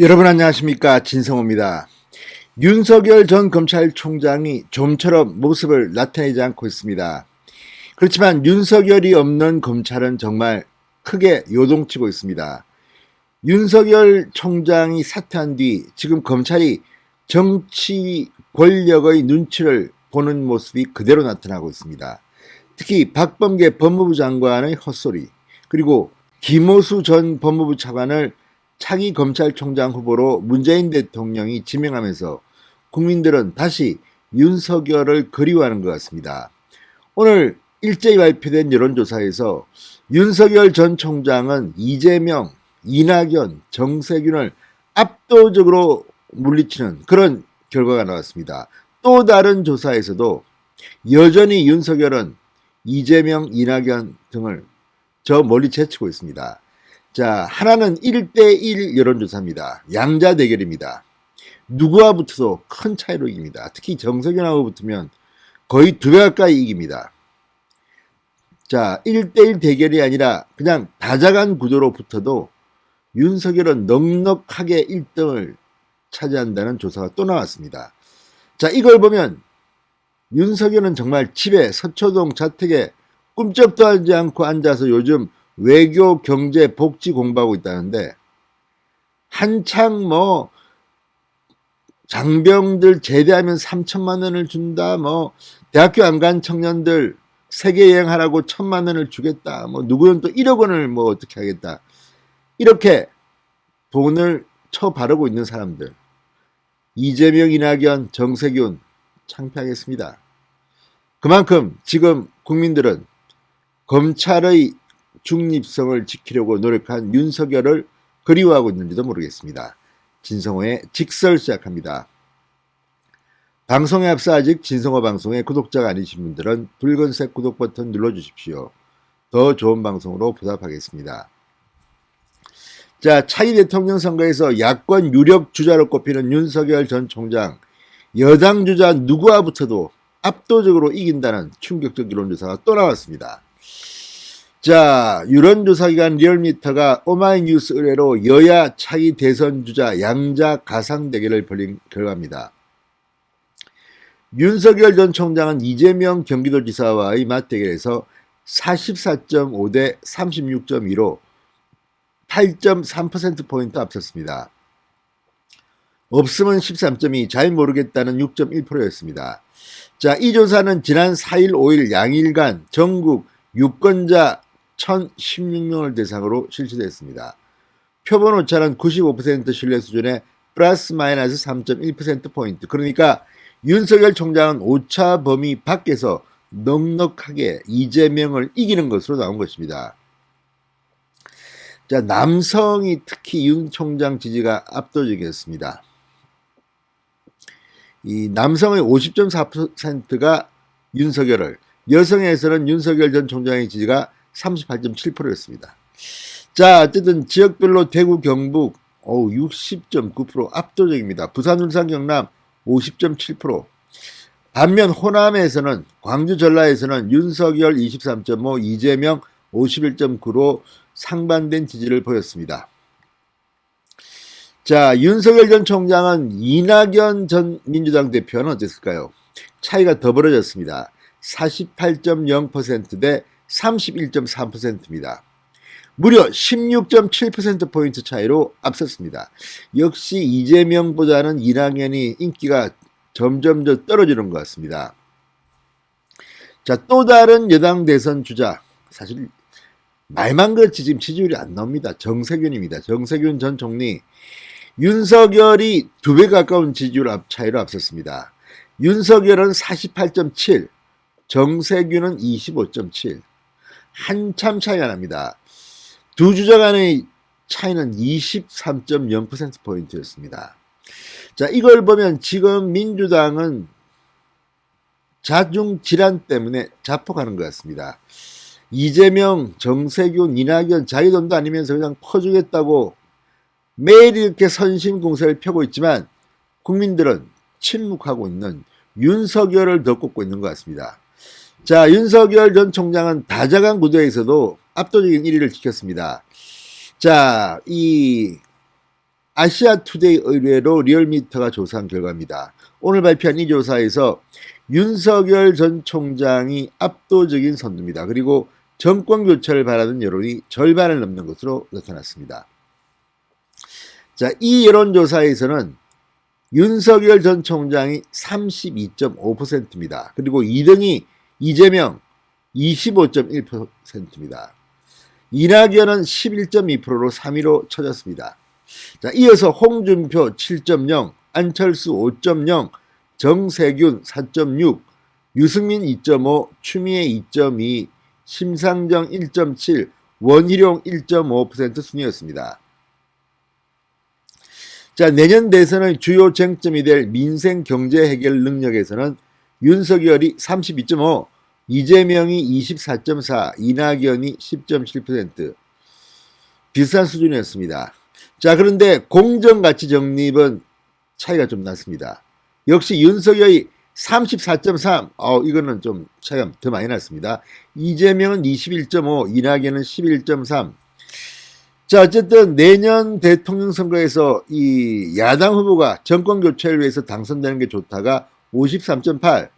여러분 안녕하십니까, 진성호입니다. 윤석열 전 검찰총장이 좀처럼 모습을 나타내지 않고 있습니다. 그렇지만 윤석열이 없는 검찰은 정말 크게 요동치고 있습니다. 윤석열 총장이 사퇴한 뒤 지금 검찰이 정치 권력의 눈치를 보는 모습이 그대로 나타나고 있습니다. 특히 박범계 법무부 장관의 헛소리, 그리고 김오수 전 법무부 차관을 차기 검찰총장 후보로 문재인 대통령이 지명하면서 국민들은 다시 윤석열을 그리워하는 것 같습니다. 오늘 일제히 발표된 여론조사에서 윤석열 전 총장은 이재명, 이낙연, 정세균을 압도적으로 물리치는 그런 결과가 나왔습니다. 또 다른 조사에서도 여전히 윤석열은 이재명, 이낙연 등을 저 멀리 제치고 있습니다. 자, 하나는 1대1 여론조사입니다. 양자 대결입니다. 누구와 붙어도 큰 차이로 이깁니다. 특히 정세균하고 붙으면 거의 2배 가까이 이깁니다. 자, 1대1 대결이 아니라 그냥 다자간 구도로 붙어도 윤석열은 넉넉하게 1등을 차지한다는 조사가 또 나왔습니다. 자, 이걸 보면 윤석열은 정말 집에 서초동 자택에 꿈쩍도 하지 않고 앉아서 요즘 외교, 경제, 복지 공부하고 있다는데, 한창 장병들 제대하면 3천만 원을 준다, 대학교 안 간 청년들 세계 여행하라고 1,000만 원을 주겠다, 누구는 또 1억 원을 어떻게 하겠다, 이렇게 돈을 쳐바르고 있는 사람들, 이재명, 이낙연, 정세균 창피하겠습니다. 그만큼 지금 국민들은 검찰의 중립성을 지키려고 노력한 윤석열을 그리워하고 있는지도 모르겠습니다. 진성호의 직설 시작합니다. 방송에 앞서 아직 진성호 방송의 구독자가 아니신 분들은 붉은색 구독 버튼 눌러주십시오. 더 좋은 방송으로 보답하겠습니다. 자, 차기 대통령 선거에서 야권 유력 주자로 꼽히는 윤석열 전 총장, 여당 주자 누구와 붙어도 압도적으로 이긴다는 충격적 여론조사가 또 나왔습니다. 자, 여론조사기관 리얼미터가 오마이뉴스 의뢰로 여야 차기 대선 주자 양자 가상 대결을 벌인 결과입니다. 윤석열 전 총장은 이재명 경기도지사와의 맞대결에서 44.5 대 36.2로 8.3%포인트 앞섰습니다. 없으면 13.2, 잘 모르겠다는 6.1%였습니다. 자, 이 조사는 지난 4일, 5일 양일간 전국 유권자 1,016명을 대상으로 실시됐습니다. 표본 오차는 95% 신뢰 수준의 플러스 마이너스 3.1%포인트. 그러니까 윤석열 총장은 오차 범위 밖에서 넉넉하게 이재명을 이기는 것으로 나온 것입니다. 자, 남성이 특히 윤 총장 지지가 압도적이었습니다. 이 남성의 50.4%가 윤석열을, 여성에서는 윤석열 전 총장의 지지가 38.7%였습니다. 자, 어쨌든 지역별로 대구, 경북 60.9% 압도적입니다. 부산, 울산, 경남 50.7%. 반면 호남에서는, 광주, 전라에서는 윤석열 23.5, 이재명 51.9로 상반된 지지를 보였습니다. 자, 윤석열 전 총장은 이낙연 전 민주당 대표는 어땠을까요? 차이가 더 벌어졌습니다. 48.0% 대 31.3%입니다. 무려 16.7%포인트 차이로 앞섰습니다. 역시 이재명보다는 이낙연이 인기가 점점 더 떨어지는 것 같습니다. 자, 또 다른 여당 대선 주자, 사실 말만 그렇지 지금 지지율이 안 나옵니다. 정세균입니다. 정세균 전 총리, 윤석열이 2배 가까운 지지율 차이로 앞섰습니다. 윤석열은 48.7, 정세균은 25.7. 한참 차이가 납니다. 두 주자 간의 차이는 23.0%포인트였습니다. 자, 이걸 보면 지금 민주당은 자중 질환 때문에 자폭하는 것 같습니다. 이재명, 정세균, 이낙연 자기 돈도 아니면서 그냥 퍼주겠다고 매일 이렇게 선심 공세를 펴고 있지만 국민들은 침묵하고 있는 윤석열을 더 꼽고 있는 것 같습니다. 자, 윤석열 전 총장은 다자간 구도에서도 압도적인 1위를 지켰습니다. 자, 이 아시아투데이 의뢰로 리얼미터가 조사한 결과입니다. 오늘 발표한 이 조사에서 윤석열 전 총장이 압도적인 선두입니다. 그리고 정권 교체를 바라는 여론이 절반을 넘는 것으로 나타났습니다. 자, 이 여론조사에서는 윤석열 전 총장이 32.5%입니다. 그리고 2등이 이재명 25.1%입니다. 이낙연은 11.2%로 3위로 쳐졌습니다. 자, 이어서 홍준표 7.0, 안철수 5.0, 정세균 4.6, 유승민 2.5, 추미애 2.2, 심상정 1.7, 원희룡 1.5% 순이었습니다. 자, 내년 대선의 주요 쟁점이 될 민생 경제 해결 능력에서는 윤석열이 32.5, 이재명이 24.4, 이낙연이 10.7% 비슷한 수준이었습니다. 자, 그런데 공정가치 정립은 차이가 좀 났습니다. 역시 윤석열이 34.3, 이거는 좀 차이가 더 많이 났습니다. 이재명은 21.5, 이낙연은 11.3. 자, 어쨌든 내년 대통령 선거에서 이 야당 후보가 정권 교체를 위해서 당선되는 게 좋다가 53.8,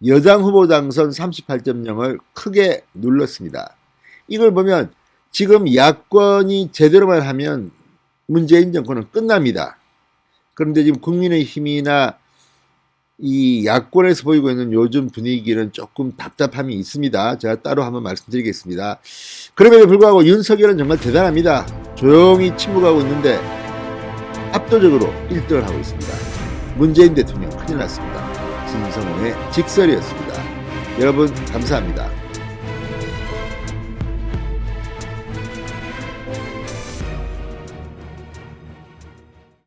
여당 후보 당선 38.0을 크게 눌렀습니다. 이걸 보면 지금 야권이 제대로만 하면 문재인 정권은 끝납니다. 그런데 지금 국민의힘이나 이 야권에서 보이고 있는 요즘 분위기는 조금 답답함이 있습니다. 제가 따로 한번 말씀드리겠습니다. 그럼에도 불구하고 윤석열은 정말 대단합니다. 조용히 침묵하고 있는데 압도적으로 1등을 하고 있습니다. 문재인 대통령 큰일 났습니다. 진성호의 직설이었습니다. 여러분 감사합니다.